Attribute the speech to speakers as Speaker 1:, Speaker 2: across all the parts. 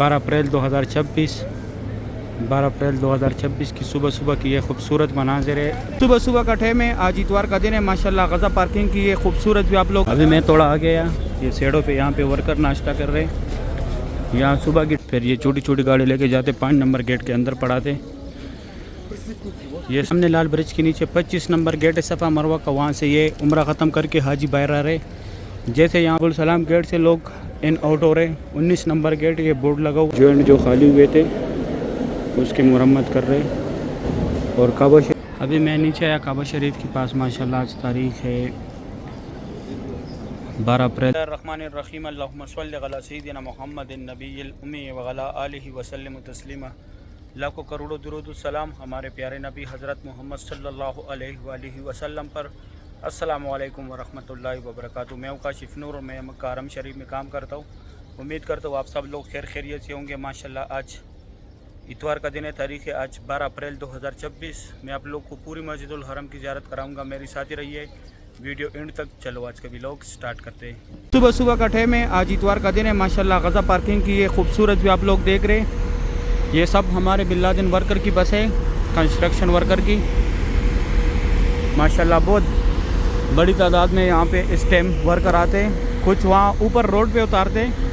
Speaker 1: 12 अप्रैल 2026 की सुबह की ये खूबसूरत मनाजिर है। सुबह का टाइम है, आज इतवार का दिन है। माशाल्लाह गज़ा पार्किंग की ये खूबसूरत भी आप लोग। अभी मैं थोड़ा आ गया, ये सेड़ों पे यहाँ पे वर्कर नाश्ता कर रहे हैं यहाँ सुबह की। फिर ये छोटी छोटी गाड़ी लेके जाते 5 नंबर गेट के अंदर पड़ाते। ये सामने लाल ब्रिज के नीचे 25 नंबर गेट है सफ़ा मरवा का, वहाँ से ये उम्रा ख़त्म करके हाजी बाहर आ रहे। जैसे यहाँ अब्दुल सलाम गेट से लोग इन आउट हो रहे। 19 नंबर गेट ये बोर्ड लगा हुआ जो खाली हुए थे उसकी मुरम्मत कर रहे। और काबा शरीफ, अभी मैं नीचे आया काबा शरीफ के पास। माशाल्लाह आज तारीख़ है 12 अप्रैल। रहमानिर्रहीम अल्लाहुम्मा सल्लि अला सय्यिदिना मुहम्मदिन नबिय्यिल उम्मी व अला आलिहि व सल्लिम तस्लीमा। लाखों करोड़ों दुरूद सलाम हमारे प्यारे नबी हज़रत मोहम्मद सल्लल्लाहु अलैहि वसल्लम पर। अस्सलामु अलैकुम व रहमतुल्लाहि व बरकातुहू। मैं काशिफ नूर और मैं मक्का हरम शरीफ में काम करता हूँ। उम्मीद करता हूँ आप सब लोग खैर खैरियत से होंगे। माशाल्लाह आज इतवार का दिन है, तारीख़ है आज 12 अप्रैल 2026। मैं आप लोग को पूरी मस्जिदुल हरम की ज़ियारत कराऊंगा, मेरी साथ ही रहिए वीडियो एंड तक। चलो आज का व्लॉग स्टार्ट करते हैं। सुबह का टाइम है, आज इतवार का दिन है। माशाल्लाह गज़ा पार्किंग की ये खूबसूरत भी आप लोग देख रहे हैं। ये सब हमारे बिल्लादिन वर्कर की बस है, कंस्ट्रक्शन वर्कर की। माशाल्लाह बहुत बड़ी तादाद में यहाँ पे इस टाइम वर्कर आते हैं। कुछ वहाँ ऊपर रोड पे उतारते हैं।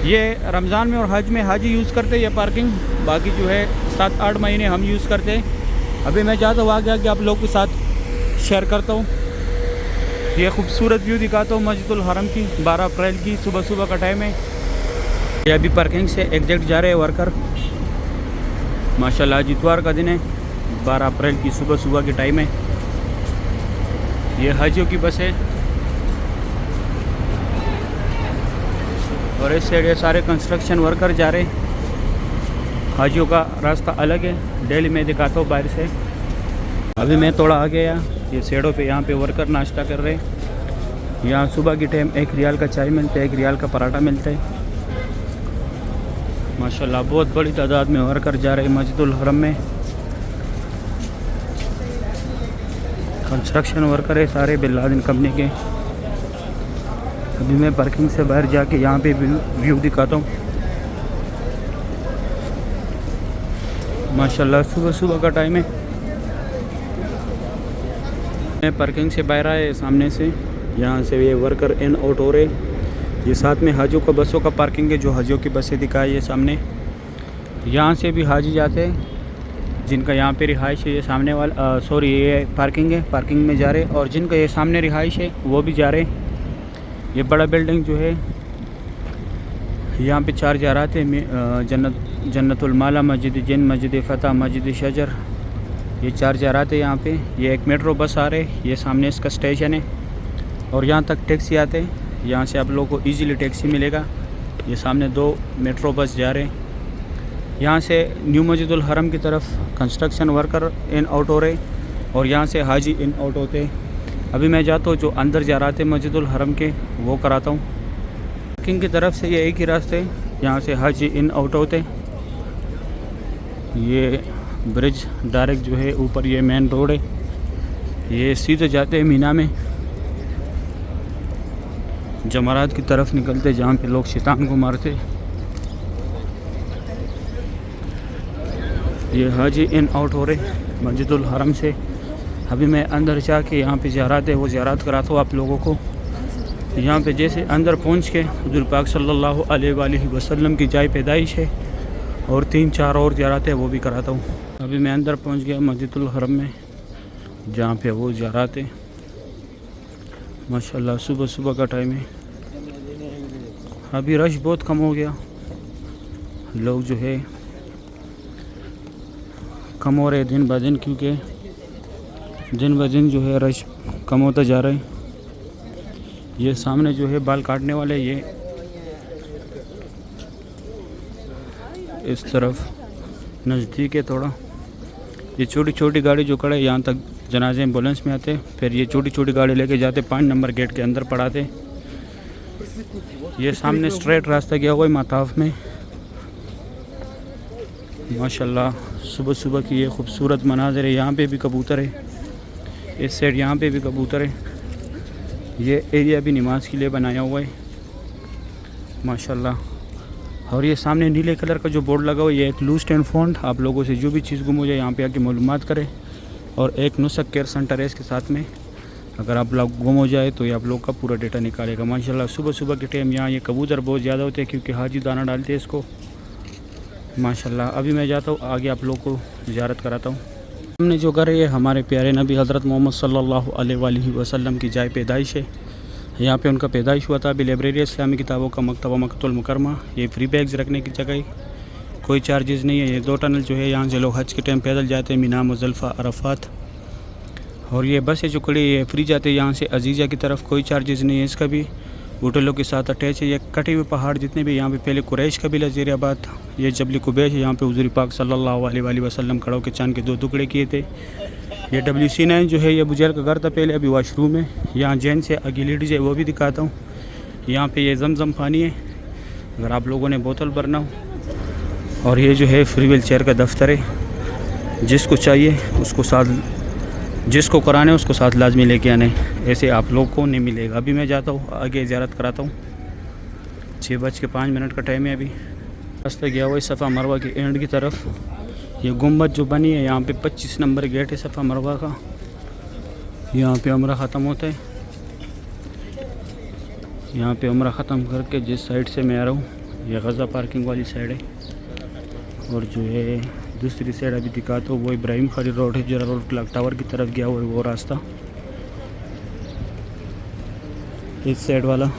Speaker 1: ये रमज़ान में और हज में हाजी यूज़ करते हैं ये पार्किंग। बाकी जो है 7-8 महीने हम यूज़ करते हैं। अभी मैं जाता हूँ आगे आगे आप लोग के साथ शेयर करता हूँ। ये खूबसूरत व्यू दिखाता हूँ मस्जिदुल हरम की। 12 अप्रैल की सुबह का टाइम है। ये अभी पार्किंग से एग्जैक्ट जा रहे हैं वर्कर। माशाल्लाह आज इतवार का दिन है, 12 अप्रैल की सुबह की टाइम है। ये हाजियों की बस है और इस साइड ये सारे कंस्ट्रक्शन वर्कर जा रहे हैं। हाजियों का रास्ता अलग है, डेली मैं दिखाता हूँ बाहर से। अभी मैं थोड़ा आ गया, ये सेड़ों पे यहाँ पे वर्कर नाश्ता कर रहे हैं। यहाँ सुबह की टाइम 1 रियाल का चाय मिलता है, 1 रियाल का पराठा मिलता है। माशाल्लाह बहुत बड़ी तादाद में वर्कर जा रहे हैं मस्जिदुल हरम में। कंस्ट्रक्शन वर्कर है सारे बिल्लादिन कंपनी के। अभी मैं पार्किंग से बाहर जाके यहाँ पे व्यू दिखाता हूँ। माशाल्लाह सुबह का टाइम है। मैं पार्किंग से बाहर आए सामने से, यहाँ से ये वर्कर इन आउट हो रहे। ये साथ में हाजियों का बसों का पार्किंग है, जो हाजियों की बसें दिखाई है सामने। यहाँ से भी हाजी जाते हैं जिनका यहाँ पे रिहाइश है। ये सामने वाला सॉरी ये पार्किंग है, पार्किंग में जा रहे। और जिनका ये सामने रिहाइश है वो भी जा रहे। ये बड़ा बिल्डिंग जो है यहाँ पे 4 ज़ारात है। जन्नतुल माला, मस्जिद जिन, मस्जिद फ़तह, मस्जिद शजर, ये 4 ज़ारात है यहाँ पे। ये एक मेट्रो बस आ रहे, ये सामने इसका स्टेशन है। और यहाँ तक टैक्सी आते हैं, यहाँ से आप लोगों को इजीली टैक्सी मिलेगा। ये सामने 2 मेट्रो बस जा रहे हैं। यहाँ से न्यू मस्जिदुल हरम की तरफ कंस्ट्रक्शन वर्कर इन आउट हो रहे और यहाँ से हाजी इन आउट होते। अभी मैं जाता हूँ जो अंदर जा रहा थे मस्जिदुल हरम के, वो कराता हूँ। पार्किंग की तरफ से ये एक ही रास्ते, यहाँ से हाजी इन आउट होते। ये ब्रिज डायरेक्ट जो है ऊपर, ये मेन रोड है, ये सीधे जाते हैं मीना में, जमरात की तरफ निकलते जहाँ पे लोग शैतान को मारते। ये हाजी इन आउट हो रहे मस्जिदुल हरम से। अभी मैं अंदर जाके यहाँ पे ज़ियारत है वो ज़ियारत कराता हूँ आप लोगों को। यहाँ पे जैसे अंदर पहुँच के हुज़ूर पाक सल्लल्लाहु अलैहि वसल्लम की जाए पैदाइश है और 3-4 और ज़ियारत है वो भी कराता हूँ। अभी मैं अंदर पहुँच गया मस्जिदुल हरम में जहाँ पे वो ज़ियारत है। माशाल्लाह सुबह का टाइम है। अभी रश बहुत कम हो गया, लोग जो है कम हो रहे दिन ब दिन, क्योंकि दिन ब दिन जो है रश कम होता जा रहा है। ये सामने जो है बाल काटने वाले, ये इस तरफ नज़दीक है थोड़ा। ये छोटी गाड़ी जो खड़े यहाँ तक जनाजे एम्बुलेंस में आते, फिर ये छोटी गाड़ी लेके जाते 5 नंबर गेट के अंदर पड़ाते। ये सामने स्ट्रेट रास्ता गया हुआ है माताफ में। माशाल्लाह सुबह की ये खूबसूरत मनाज़र है। यहाँ पे भी कबूतर है, इस साइड यहाँ पे भी कबूतर है। ये एरिया भी नमाज के लिए बनाया हुआ है। माशाल्लाह और ये सामने नीले कलर का जो बोर्ड लगा हुआ है ये एक लूस्ट एंड फाउंड, आप लोगों से जो भी चीज़ गुम हो जाए यहाँ पे आके मालूमात करें। और एक नुस्ख केयर सेंटर है इसके साथ में, अगर आप लोग गुम हो जाए तो ये आप लोग का पूरा डेटा निकालेगा। माशाल्लाह सुबह सुबह के टाइम यहाँ ये कबूतर बहुत ज़्यादा होते हैं क्योंकि हाजी दाना डालते हैं इसको माशाल्लाह। अभी मैं जाता हूँ आगे आप लोग को ज़ियारत कराता हूँ। हमने जो घर है ये हमारे प्यारे नबी हज़रत मोहम्मद सल्लल्लाहु अलैहि वसल्लम की जाए पैदाइश है। यहाँ पे उनका पैदाइश हुआ था। अभी लाइब्रेरी इस्लामी किताबों का मकतबा मक्तुल मुकरमा, ये फ्री बैग्स रखने की जगह, कोई चार्जेस नहीं है। ये 2 टनल जो है यहाँ से लोग हज के टाइम पैदल जाते हैं मीना मुज़दलिफ़ा अरफात। और ये बसें जो खड़ी है फ्री जाते हैं यहाँ से अजीज़ा की तरफ, कोई चार्जेस नहीं है इसका भी, होटलों के साथ अटैच है। ये कटे हुए पहाड़ जितने भी यहाँ पे पहले कुरैश कबीला ज़ेरियाबाद था, ये जबल कुबैश है, यहाँ पे हुज़ूर पाक सल्लल्लाहु अलैहि वसल्लम खड़ों के चांद के 2 टुकड़े किए थे। ये WC9 जो है ये बुजैल का घर था पहले, अभी वाशरूम है। यहाँ जैन से आगे लेडीज़ है वो भी दिखाता हूँ। यहाँ पे ये जमजम पानी है अगर आप लोगों ने बोतल भरना हो। और ये जो है फ्री व्हील चेयर का दफ्तर है, जिसको चाहिए उसको साथ, जिसको कराने उसको साथ लाजमी लेके आने, ऐसे आप लोग को नहीं मिलेगा। अभी मैं जाता हूँ आगे ज़ियारत कराता हूँ। 6:05 का टाइम है। अभी रास्ता गया हुआ है सफ़ा मरवा के एंड की तरफ। ये गुम्बद जो बनी है यहाँ पे 25 नंबर गेट है सफ़ा मरवा का, यहाँ पे उम्रा ख़त्म होता है। यहाँ पे उम्रा ख़त्म करके जिस साइड से मैं आ रहा हूँ ये गज़ा पार्किंग वाली साइड है। और जो है दूसरी साइड अभी दिखाता हूँ वो इब्राहिम खाली रोड है, जरा रोड क्लॉक टावर की तरफ गया हुआ है वो रास्ता, इस साइड वाला।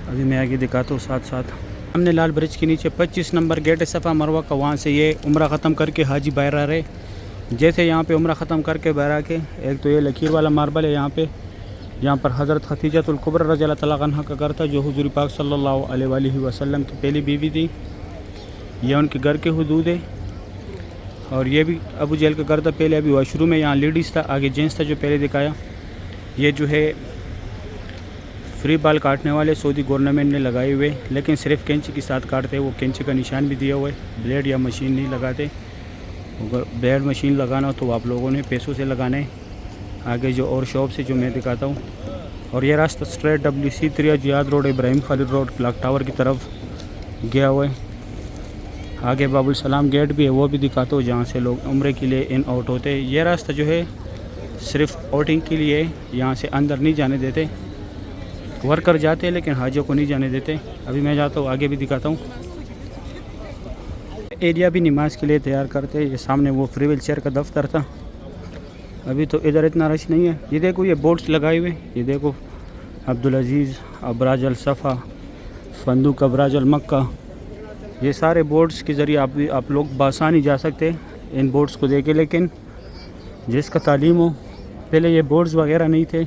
Speaker 1: अभी मैं आगे दिखाता हूँ साथ साथ। हमने लाल ब्रिज के नीचे 25 नंबर गेट है सफ़ा मरवा का, वहाँ से ये उम्रा ख़त्म करके हाजी बाहर आ रहे। जैसे यहाँ पे उम्रा ख़त्म करके बाहर आके एक तो ये लकीर वाला मार्बल है यहाँ पे, यहाँ पर हज़रत खदीजतुल कुबरा रज़ियल्लाहु तआला अन्हा का घर था जो हुज़ूर पाक सल्लल्लाहु अलैहि वसल्लम की पहली बीवी थी। ये उनके घर के हुदूद है। और ये भी अबू जहल का घर था पहले, अभी वाशरूम में यहाँ लेडीज़ था, आगे जेंट्स था जो पहले दिखाया। ये जो है फ्री बाल काटने वाले सऊदी गवर्नमेंट ने लगाए हुए, लेकिन सिर्फ कैंची के साथ काटते हैं, वो कैंची का निशान भी दिया हुआ है, ब्लेड या मशीन नहीं लगाते। अगर ब्लेड मशीन लगाना हो तो आप लोगों ने पैसों से लगाना है। आगे जो और शॉप से जो मैं दिखाता हूँ। और ये रास्ता straight WC3 Ziyad road Ibrahim Khalid road clock tower की तरफ गया हुआ है। आगे बाबुल सलाम गेट भी है वो भी दिखाता हूँ, जहाँ से लोग उम्रे के लिए इन आउट होते हैं। ये रास्ता जो है सिर्फ आउटिंग के लिए, यहाँ से अंदर नहीं जाने देते, वर्कर जाते हैं लेकिन हाजियों को नहीं जाने देते। अभी मैं जाता हूँ आगे भी दिखाता हूँ। एरिया भी नमाज के लिए तैयार करते हैं। ये सामने वो फ्री व्हील चेयर का दफ्तर था, अभी तो इधर इतना रश नहीं है। ये देखो ये बोर्ड्स लगाए हुए, ये देखो अब्दुल अजीज़, अबराज अल सफ़ा, फंदूक अबराज अल मक्का, ये सारे बोर्ड्स के ज़रिए आप लोग बासानी जा सकते हैं इन बोर्ड्स को देखे। लेकिन जिसका तालीम हो, पहले ये बोर्ड्स वगैरह नहीं थे,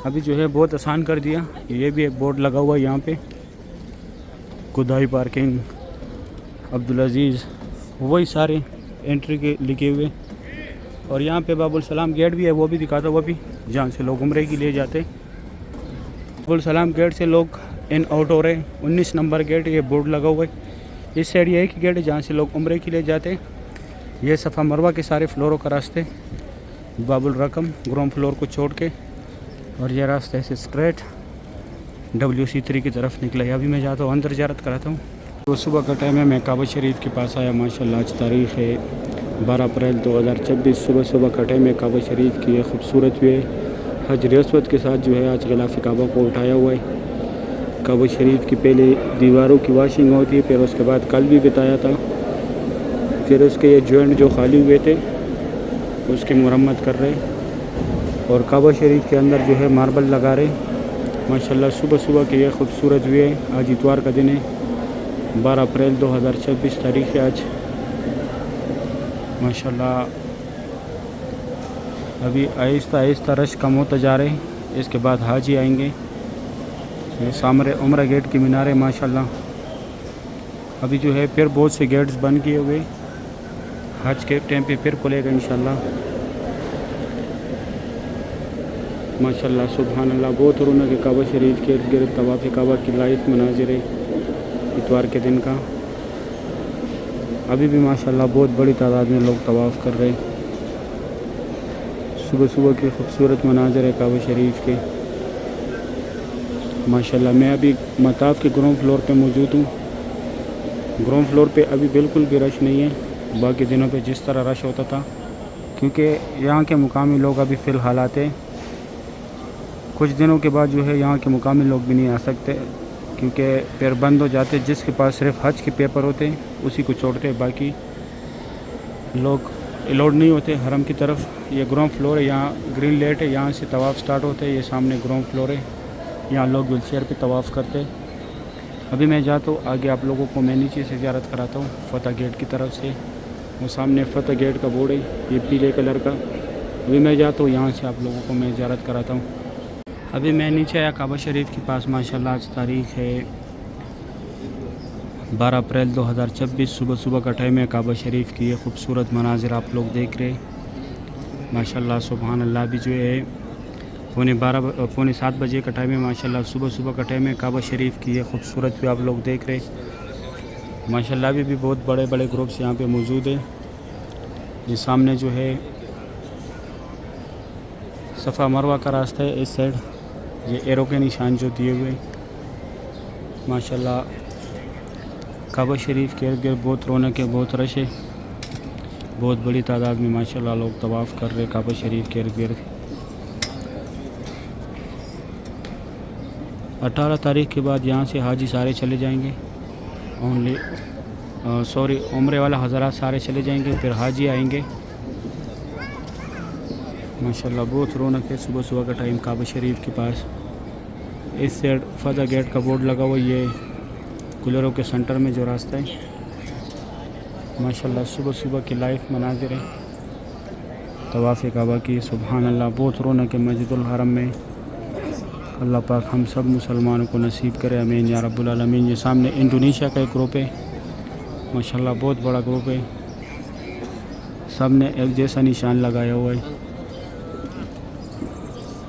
Speaker 1: अभी जो है बहुत आसान कर दिया। ये भी एक बोर्ड लगा हुआ है यहाँ पे, खुदाई पार्किंग, अब्दुल अजीज़, वही सारे एंट्री के लिखे हुए। और यहाँ पे बाबुल सलाम गेट भी है वो भी दिखाता हुआ भी, जहाँ से लोग उम्रे के लिए जाते। बाबुल सलाम गेट से लोग इन आउट हो रहे हैं। 19 नंबर गेट ये बोर्ड लगा हुआ है। इस साइड ये एक गेट है जहाँ से लोग उम्रे के लिए जाते। ये सफ़ा मरवा के सारे फ्लोरों का रास्ते, बाबुल रकम ग्राउंड फ्लोर को छोड़ के। और ये रास्ता ऐसे स्ट्रेट WC3 की तरफ निकला है। अभी मैं जाता हूँ अंदर ज़ियारत कराता हूँ। तो सुबह का टाइम है, मैं काबा शरीफ के पास आया। माशाल्लाह आज तारीख़ है 12 अप्रैल 2024। सुबह का टाइम है, काबा शरीफ की ये खूबसूरत भी है। हजर अस्वद के साथ जो है आज गिलाफ काबा को उठाया हुआ है। काबा शरीफ की पहले दीवारों की वाशिंग होती है, फिर उसके बाद कल भी बताया था, फिर उसके ये जॉइंट जो खाली हुए थे उसकी मरम्मत कर रहे। और काबा शरीफ के अंदर जो है मार्बल लगा रहे। माशाल्लाह सुबह के ये खूबसूरत व्यू है। आज इतवार का दिन है, 12 अप्रैल 2026 तारीख़ है आज। माशाल्लाह अभी आहिस्ता आहिस्ता रश कम होता जा रहे हैं। इसके बाद हाजी आएंगे। ये सामने उम्रा गेट की मीनार है माशाल्लाह। अभी जो है फिर बहुत से गेट्स बंद किए हुए, हज के टाइम पे फिर खुलेगा इंशाल्लाह। माशाल्लाह सुभान अल्लाह, बहुत रौनक है काबा शरीफ के इर्द गिर्द। तवाफ़ काबा की लाइव मनाजिर है इतवार के दिन का। अभी भी माशाल्लाह बहुत बड़ी तादाद में लोग तवाफ़ कर रहे हैं। सुबह के खूबसूरत मनाजिर है काबा शरीफ के। माशाल्लाह। मैं अभी मताफ के ग्राउंड फ्लोर पे मौजूद हूँ। ग्राउंड फ्लोर पे अभी बिल्कुल भी रश नहीं है, बाकी दिनों पे जिस तरह रश होता था, क्योंकि यहाँ के मुकामी लोग अभी फ़िलहाल आते, कुछ दिनों के बाद जो है यहाँ के मुकामी लोग भी नहीं आ सकते, क्योंकि फिर बंद हो जाते। जिसके पास सिर्फ हज के पेपर होते उसी को छोड़ते, बाकी लोग अलाउड नहीं होते हरम की तरफ। ये ग्राउंड फ्लोर है, यहाँ ग्रीन लाइट है, यहाँ से तवाफ़ स्टार्ट होते हैं। ये सामने ग्राउंड फ्लोर है, यहाँ लोग व्हील चेयर पर तवाफ़ करते। अभी मैं जाता हूँ आगे, आप लोगों को मैं नीचे से ज़ियारत कराता हूँ फ़तह गेट की तरफ से। वो सामने फ़तह गेट का बोर्ड है, ये पीले कलर का। अभी मैं जाता हूँ यहाँ से, आप लोगों को मैं ज़ियारत कराता हूँ। अभी मैं नीचे आया काबा शरीफ के पास। माशाल्लाह आज तारीख़ है 12 अप्रैल 2026। सुबह सुबह का टाइम है। काबा शरीफ की ये खूबसूरत मनाजिर आप लोग देख रहे माशाल्लाह। सुबहान अल्लाह। भी जो है पौने 7 बजे का टाइम है। माशाल्लाह सुबह सुबह का टाइम है। काबा शरीफ की ये खूबसूरत भी आप लोग देख रहे माशाल्लाह। भी बहुत बड़े बड़े ग्रुप्स यहाँ पे मौजूद है। ये सामने जो है सफ़ा मरवा का रास्ता है, इस साइड ये एरो के निशान जो दिए हुए माशाल्लाह। काबा शरीफ के इर्द गिर्द बहुत रौनक है, बहुत रश है, बहुत बड़ी तादाद में माशाल्लाह लोग तवाफ़ कर रहे काबा शरीफ के इर्द गिर्द। 18 तारीख के बाद यहाँ से हाजी सारे चले जाएंगे, उम्रे वाला हज़रात सारे चले जाएंगे, फिर हाजी आएंगे माशाल्लाह। बहुत रौनक है सुबह सुबह का टाइम काबा शरीफ के पास। इस साइड फ़तह गेट का बोर्ड लगा हुआ, ये कूलरों के सेंटर में जो रास्ता है माशाल्लाह। सुबह सुबह की लाइव मनाजिर है तवाफ़ काबा की। सुबहान अल्लाह। बहुत रौनक है मस्जिदुल हरम में। अल्लाह पाक हम सब मुसलमानों को नसीब करे, आमीन या रब्बुल आलमीन। ये सामने इंडोनेशिया का एक ग्रुप है माशाल्लाह, बहुत बड़ा ग्रुप है। सब ने एक जैसा निशान लगाया हुआ है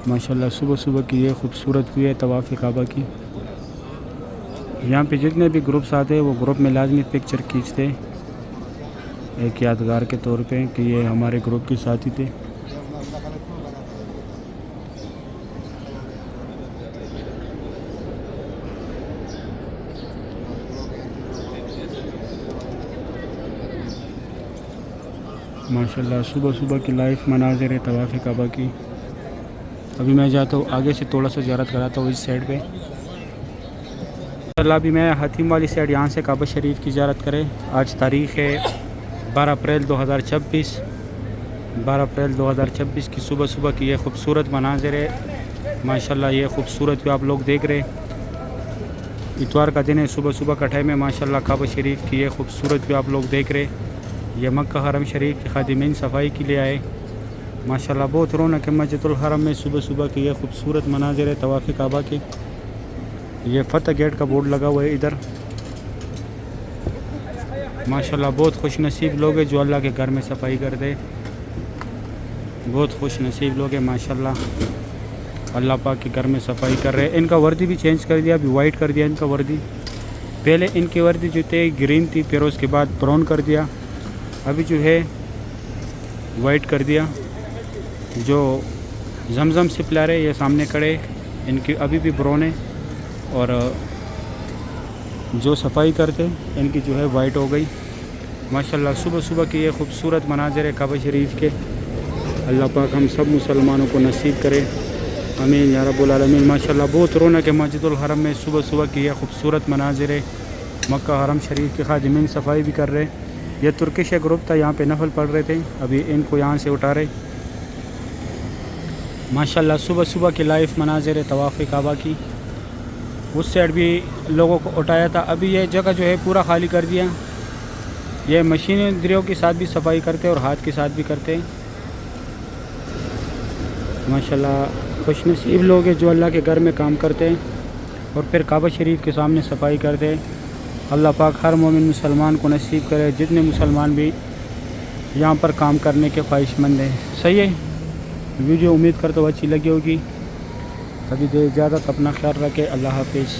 Speaker 1: माशाल्लाह। सुबह सुबह की ये खूबसूरत भी है तवाफ़ काबा की। यहाँ पे जितने भी ग्रुप्स आते हैं वो ग्रुप में लाजमी पिक्चर खींचते एक यादगार के तौर पे कि ये हमारे ग्रुप के साथी थे। माशाल्लाह सुबह सुबह की लाइव मनाजिर है तवाफ़ काबा की। अभी मैं जाता हूँ आगे से, थोड़ा सा ज़ियारत कराता हूँ इस साइड पे। अभी मैं हतीम वाली साइड यहाँ से काबा शरीफ की ज़ियारत करें। आज तारीख़ है 12 अप्रैल 2026। 12 अप्रैल 2026 की सुबह सुबह की ये खूबसूरत मनाजिर है माशाल्लाह। ये खूबसूरत भी आप लोग देख रहे, इतवार का दिन है, सुबह सुबह का टाइम है माशाल्लाह। काबा शरीफ की ये खूबसूरत भी आप लोग देख रहे। ये मक्का हरम शरीफ के खादिमीन सफाई के लिए आए माशाल्लाह। बहुत रौनक है मस्जिदुल हरम में सुबह सुबह की ये खूबसूरत मनाजिर है तवाफ़ काबा की। ये फ़तह गेट का बोर्ड लगा हुआ है इधर माशाल्लाह। बहुत खुश नसीब लोग हैं जो अल्लाह के घर में सफाई कर दे, बहुत खुश नसीब लोग हैं माशाल्लाह। अल्लाह पाक के घर में सफाई कर रहे हैं। इनका वर्दी भी चेंज कर दिया, अभी वाइट कर दिया इनका वर्दी। पहले इनकी वर्दी जो थी ग्रीन थी, फिर उसके बाद ब्राउन कर दिया, अभी जो है वाइट कर दिया। जो जमजम से पिला रहे ये सामने खड़े, इनकी अभी भी ब्राउन है, और जो सफाई करते इनकी जो है वाइट हो गई माशाल्लाह। सुबह सुबह की ये खूबसूरत मनाजिर है काबा शरीफ के। अल्लाह पाक हम सब मुसलमानों को नसीब करे, आमीन या रब्बुल आलमीन। माशाल्लाह बहुत रौनक है मस्जिदुल हरम में सुबह सुबह की ये खूबसूरत मनाजिर है। मक्का हरम शरीफ के खादिमीन सफाई भी कर रहे। ये तुर्किश ग्रुप था, यहाँ पे नफल पढ़ रहे थे, अभी इनको यहाँ से उठा रहे माशाल्लाह। सुबह सुबह की लाइव मनाजिर है तवाफ़ काबा की। उस साइड भी लोगों को उठाया था, अभी ये जगह जो है पूरा खाली कर दिया। ये मशीनरियों के साथ भी सफाई करते और हाथ के साथ भी करते माशाल्लाह। खुशनसीब लोग हैं जो अल्लाह के घर में काम करते हैं और फिर काबा शरीफ के सामने सफाई करते हैं। अल्लाह पाक हर मोमिन मुसलमान को नसीब करे, जितने मुसलमान भी यहाँ पर काम करने के ख्वाहिशमंद हैं। सही है, वीडियो उम्मीद करता हूँ अच्छी लगी होगी। अभी दे इजाज़त, अपना ख्याल रखें, अल्लाह हाफिज़।